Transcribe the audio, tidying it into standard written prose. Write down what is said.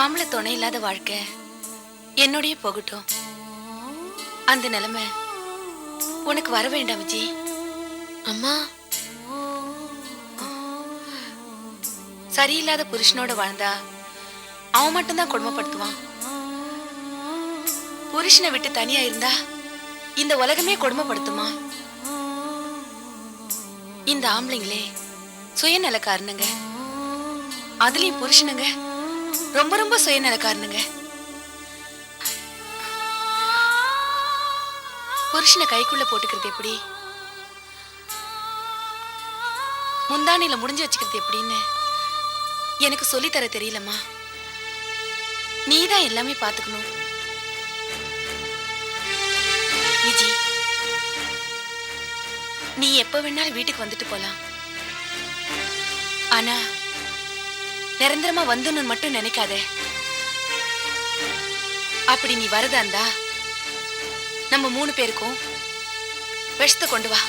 ஆம்பளை துணை இல்லாத வாழ்க்கை என்னோடய போகட்டும். அந்த நிலைமை உனக்கு வர வேண்டாம் விஜி. அம்மா, சரியில்லாத புருஷனோட வாழ்ந்தா அவன் மட்டும்தான் கொடுமைப்படுத்துவான். புருஷனை விட்டு தனியா இருந்தா இந்த உலகமே கொடுமைப்படுத்துமா? இந்த ஆம்பளைங்களே சுயநலக்காரனுங்க. அதுலயும் புருஷனுங்க ரொம்ப ரொம்ப சுயநலக்காரனுங்க. புருஷனை கைக்குள்ள போட்டுக்கிறது எப்படி, முந்தானில முடிஞ்சு வச்சுக்கிறது எப்படின்னு எனக்கு சொல்லித்தர தெரியலம்மா. நீதான் எல்லாமே பாத்துக்கணும் விஜி. நீ எப்ப வேணாலும் வீட்டுக்கு வந்துட்டு போலாம். ஆனா நிரந்தரமா வந்துன்னு மட்டும் நினைக்காத. அப்படி நீ வரதா இருந்தா நம்ம 3 பேருக்கும் விஷத்தை கொண்டு வா.